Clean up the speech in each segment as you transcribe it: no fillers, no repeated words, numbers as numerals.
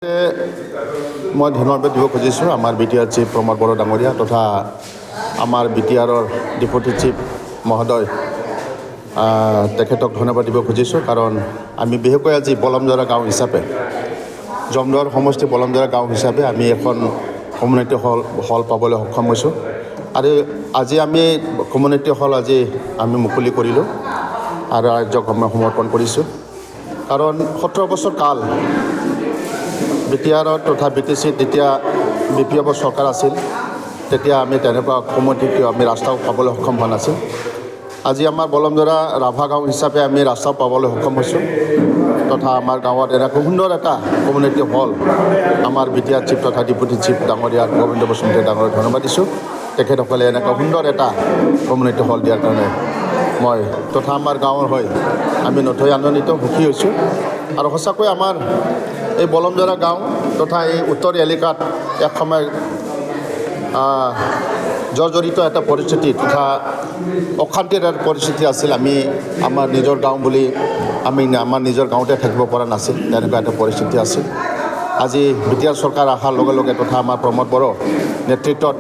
मैं धन्यवाद দিব খুজিছোঁ আমাৰ বিটিআৰ চিফ প্ৰমোদ বড়ো ডাঙৰীয়া তথা আমাৰ বিটিআৰৰ ডেপুটি চিফ মহোদয় তেখেতক ধন্যবাদ দিব খুজিছোঁ কাৰণ আমি বিশেষকৈ আজি বলমজৰা গাঁও হিচাপে জমদুৱাৰ সমষ্টি বলমজৰা গাঁও হিচাপে আমি এখন কমিউনিটি হল পাবলৈ সক্ষম হৈছোঁ আৰু আজি আমি কমিউনিটি হল আজি আমি মুকলি কৰিলোঁ আৰু ৰাজ্যক আমি সমৰ্পণ কৰিছোঁ কাৰণ 17 বছৰ কাল বিটিআৰত তথা বিটিচিত যেতিয়া বিপিএফ চৰকাৰ আছিল তেতিয়া আমি তেনেকুৱা কমিউনিটি আমি ৰাস্তাও পাবলৈ সক্ষম হোৱা নাছিল আজি আমাৰ বলমজৰা ৰাভা গাঁও হিচাপে আমি ৰাস্তাও পাবলৈ সক্ষম হৈছোঁ তথা আমাৰ গাঁৱত এনেকুৱা সুন্দৰ এটা কমিউনিটি হল আমাৰ বিটিআৰ চিফ তথা ডেপুটি চিফ ডাঙৰীয়া গোবিন্দ বসুমতাৰী ডাঙৰীয়াক ধন্যবাদ দিছোঁ তেখেতসকলে এনেকুৱা সুন্দৰ এটা কমিউনিটি হল দিয়াৰ কাৰণে মই তথা আমাৰ গাঁৱৰ হৈ আমি নথৈ আনন্দিত সুখী হৈছোঁ আৰু সঁচাকৈ আমাৰ এই বলমজৰা গাঁও তথা এই উত্তৰ এলেকাত এক সময় জৰ্জৰিত এটা পৰিস্থিতি তথা অশান্তিৰ এটা পৰিস্থিতি আছিল আমি আমাৰ নিজৰ গাঁও বুলি আমি আমাৰ নিজৰ গাঁৱতে থাকিব পৰা নাছিল তেনেকুৱা এটা পৰিস্থিতি আছিল আজি বিটিআৰ চৰকাৰ অহাৰ লগে লগে তথা আমাৰ প্ৰমোদ বড়ো নেতৃত্বত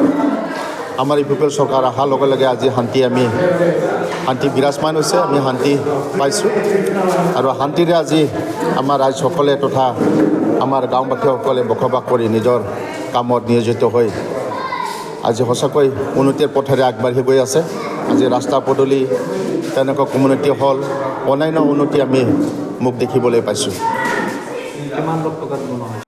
আমাৰ ইউপিএল চৰকাৰ অহাৰ লগে লগে আজি শান্তি বিৰাজমান হৈছে আমি শান্তি পাইছোঁ আৰু শান্তিৰে আজি আমাৰ ৰাইজসকলে তথা আমাৰ গাঁওবাসীসকলে বসবাস কৰি নিজৰ কামত নিয়োজিত হৈ আজি সঁচাকৈ উন্নতিৰ পথেৰে আগবাঢ়ি গৈ আছে আজি ৰাস্তা পদূলি তেনেকুৱা কমিউনিটি হল অন্যান্য উন্নতি আমি মোক দেখিবলৈ পাইছোঁ। কিমান লাখ টকাত বনোৱা